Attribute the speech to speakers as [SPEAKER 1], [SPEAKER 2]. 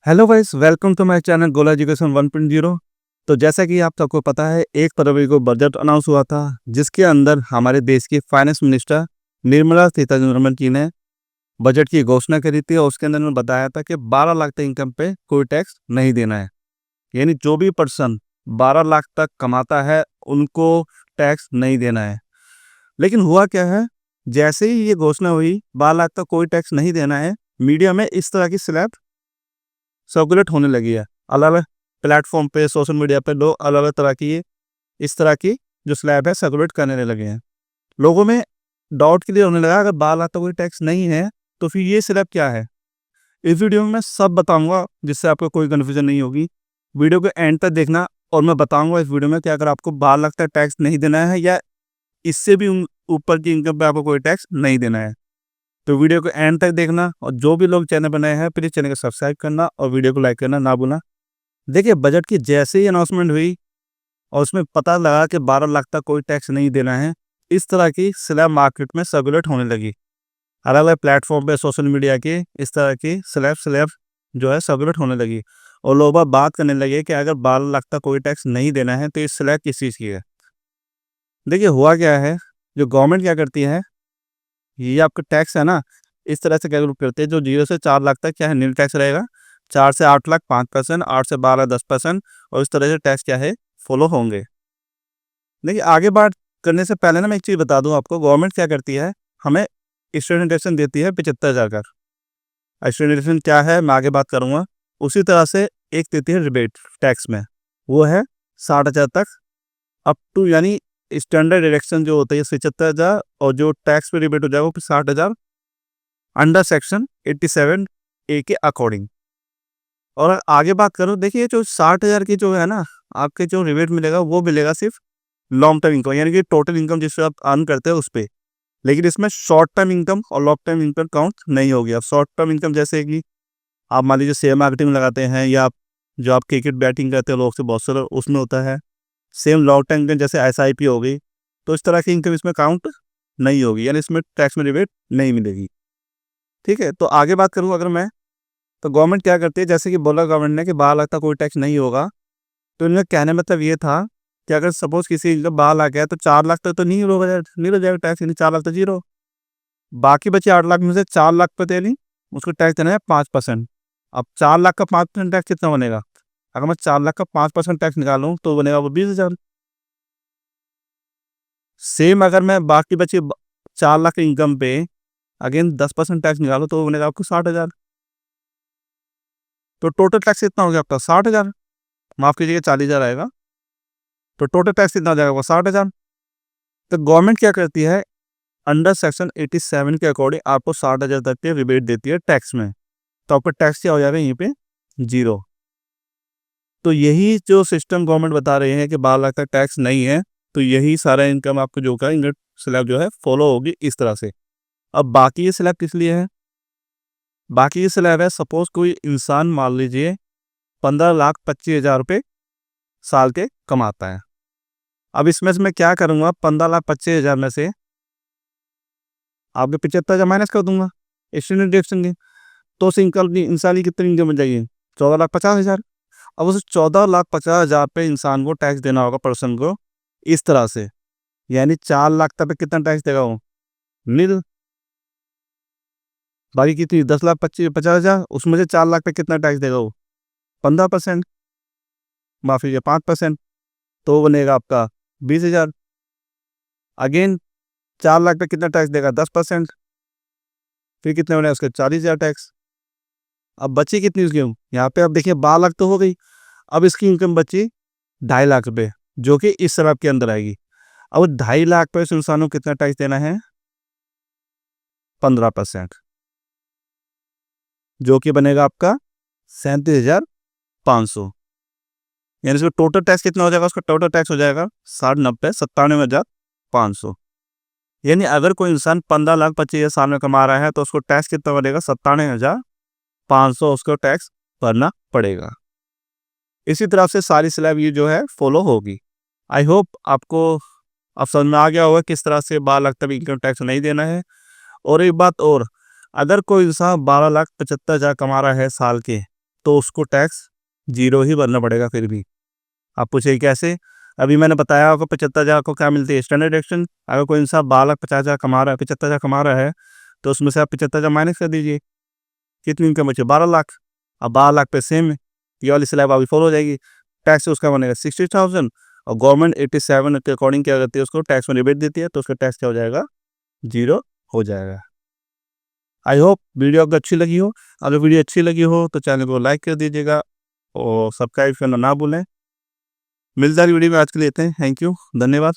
[SPEAKER 1] Hello guys, welcome to my channel Gola education 1.0। तो जैसा कि आप सबको पता है, 1 फरवरी को बजट अनाउंस हुआ था, जिसके अंदर हमारे देश की फाइनेंस मिनिस्टर निर्मला सीतारमण जी ने बजट की घोषणा करी थी और उसके अंदर उन्होंने बताया था कि 12 लाख तक इनकम पे कोई टैक्स नहीं देना है। यानी जो भी पर्सन 12 लाख तक कमाता है उनको टैक्स नहीं देना है। लेकिन हुआ क्या है, जैसे ही ये घोषणा हुई 12 लाख तक कोई टैक्स नहीं देना है, मीडिया में इस तरह की स्लैब सर्कुलेट होने लगी है। अलग-अलग प्लेटफ़ॉर्म पे, सोशल मीडिया पे लोग अलग-अलग तरह की इस तरह की जो स्लैब है सर्कुलेट करने लगे हैं। लोगों में डाउट क्लियर होने लगा, अगर 12 लाख तक कोई टैक्स नहीं है, तो फिर ये स्लैब क्या है? इस वीडियो में मैं सब बताऊँगा, जिससे आपको कोई कन्फ्यूज़न नहीं होगी। वीडियो को एंड तक देखना और मैं बताऊँगा इस वीडियो में कि अगर आपको 12 लाख तक टैक्स नहीं देना है या इससे भी ऊपर की इनकम पे आपको कोई टैक्स नहीं देना है। तो वीडियो को एंड तक देखना और जो भी लोग चैनल पर नए हैं, प्लीज़ चैनल को सब्सक्राइब करना और वीडियो को लाइक करना ना भूलना। देखिए, बजट की जैसे ही अनाउंसमेंट हुई और उसमें पता लगा कि 12 लाख तक कोई टैक्स नहीं देना है, इस तरह की स्लैब मार्केट में सर्कुलेट होने लगी। अलग-अलग प्लेटफ़ॉर्म पे सोशल मीडिया की इस तरह की स्लैब स्लैब जो है सर्कुलेट होने लगी और लोग बाग बात करने लगे कि अगर 12 लाख तक कोई टैक्स नहीं देना है, तो ये स्लैब किस चीज़ की है? देखिए, हुआ क्या है, जो गवर्नमेंट क्या करती है, ये आपका टैक्स है ना, इस तरह से कैलकुलेट करते हैं, जो 0 से 4 लाख तक क्या है नील टैक्स रहेगा, 4 से 8 लाख 5%, 8 से 12 10% और इस तरह से टैक्स क्या है फॉलो होंगे। देखिए, आगे बात करने से पहले ना मैं एक चीज़ बता दूँ आपको, गवर्नमेंट क्या करती है, हमें स्टूडेंट डिडक्शन देती है 75,000 का। स्टूडेंट डिडक्शन क्या है मैं आगे बात करूँगा। उसी तरह से एक देती है रिबेट टैक्स में, वो है 60,000 तक अप टू, यानी स्टैंडर्ड डिडक्शन जो होता है 75,000 और जो टैक्स पे रिबेट हो जाएगा वो 60,000 अंडर सेक्शन 87 ए के अकॉर्डिंग। और आगे बात करूँ, देखिए जो 60,000 की जो है ना, आपके जो रिबेट मिलेगा वो मिलेगा सिर्फ लॉन्ग टर्म इनकम, यानी कि टोटल इनकम जिससे आप अर्न करते हैं उस पे। लेकिन इसमें शॉर्ट टर्म इनकम और लॉन्ग टर्म इनकम काउंट नहीं होगी। अब शॉर्ट टर्म इनकम जैसे कि आप मान लीजिए शेयर मार्केटिंग में लगाते हैं या आप जो आप क्रिकेट बैटिंग करते हैं लोग से बहुत सारे उसमें होता है। सेम लॉन्ग टर्म इनकम जैसे एसआईपी हो गई, तो इस तरह की इनकम इसमें काउंट नहीं होगी, यानी इसमें टैक्स में रिबेट नहीं मिलेगी। ठीक है, तो आगे बात करूँ अगर मैं, तो गवर्नमेंट क्या करती है, जैसे कि बोला गवर्नमेंट ने कि 12 लाख तक कोई टैक्स नहीं होगा, तो इनका कहने का मतलब ये था कि अगर सपोज़ किसी इनकम 12 लाख है, तो 4 लाख तक तो नहीं हो जाएगा टैक्स, यानी 4 लाख तो ज़ीरो। बाकी बचे 8 लाख में से 4 लाख पे देनी, उसको टैक्स देना है 5%। अब 4 लाख का 5% टैक्स कितना बनेगा? अगर मैं 4 लाख का 5% टैक्स निकालूँ, तो बनेगा वो 20,000। सेम अगर मैं बाकी बचे 4 लाख की इनकम पे अगेन 10% टैक्स निकालूँ, तो वो बनेगा आपको 60,000। तो टोटल टैक्स कितना हो गया आपका? 60,000। माफ़ कीजिएगा, 40,000 आएगा। तो टोटल टैक्स कितना हो जाएगा? वो 60,000। तो गवर्नमेंट क्या करती है, अंडर सेक्शन 87 के अकॉर्डिंग आपको 60,000 तक के रिबेट देती है टैक्स में। तो आपका टैक्स क्या हो जाएगा यहीं पे? ज़ीरो। तो यही जो सिस्टम गवर्नमेंट बता रही है कि 12 लाख तक टैक्स नहीं है, तो यही सारा इनकम आपको जो का इनकम स्लैब जो है फॉलो होगी इस तरह से। अब बाकी ये स्लैब किस लिए है? बाकी ये स्लैब है, सपोज़ कोई इंसान मान लीजिए 15,25,000 रुपए साल के कमाता है। अब इसमें से मैं क्या करूँगा, 15,25,000 में से आपके 75,000 माइनस कर दूँगा स्टूडेंट डिडक्शन के। तो उस इनकम की इंसान की कितनी इनकम बन जाएगी? 14,50,000। अब उस 14,50,000 पे इंसान को टैक्स देना होगा पर्सन को इस तरह से, यानी 4 लाख तक पे कितना टैक्स देगा वो? नील। बाकी कितनी 10,50,000 उसमें से 4 लाख पे कितना टैक्स देगा वो? 15%, माफ़ कीजिए 5%, तो वो बनेगा आपका 20,000। अगेन 4 लाख पे कितना टैक्स देगा? 10%, फिर कितने बने उसके 40,000 टैक्स। अब बची कितनी उसकी? यहाँ पे अब देखिए 12 लाख तो हो गई। अब इसकी इनकम बची 2.5 लाख रुपए, जो कि इस स्लैब के अंदर आएगी। अब 2.5 लाख पे उस इंसान को कितना टैक्स देना है? 15%, जो कि बनेगा आपका 37,500। यानी इसका टोटल टैक्स कितना हो जाएगा? उसका टोटल टैक्स हो जाएगा 60 90 97,500। यानी अगर कोई इंसान 15,25,000 साल में कमा रहा है, तो उसको टैक्स कितना बनेगा? 97,500 उसको टैक्स भरना पड़ेगा। इसी तरह से सारी स्लैब ये जो है फॉलो होगी। आई होप आपको अब समझ में आ गया होगा किस तरह से 12 लाख तक इनकम टैक्स नहीं देना है। और एक बात और, अगर कोई इंसान 12,75,000 कमा रहा है साल के, तो उसको टैक्स 0 ही भरना पड़ेगा फिर भी। आप पूछिए कैसे? अभी मैंने बताया आपको 75,000 को क्या मिलती है स्टैंडर्ड डिडक्शन। अगर कोई इंसान 12,50,000 कमा रहा है, 75,000 कमा रहा है, तो उसमें से आप 75,000 माइनस कर दीजिए। कितनी इनकम बची? 12 लाख। अब 12 लाख पे सेम ये वाली स्लैब अभी फॉलो हो जाएगी। टैक्स उसका बनेगा 60,000 और गवर्नमेंट 87 के अकॉर्डिंग क्या करती है, उसको टैक्स में रिबेट देती है, तो उसका टैक्स क्या हो जाएगा? 0 हो जाएगा। आई होप वीडियो आपको अच्छी लगी हो। अगर वीडियो अच्छी लगी हो तो चैनल को लाइक कर दीजिएगा और सब्सक्राइब करना ना भूलें। मिलता है वीडियो में, आज के लिए इतना ही। थैंक यू, धन्यवाद।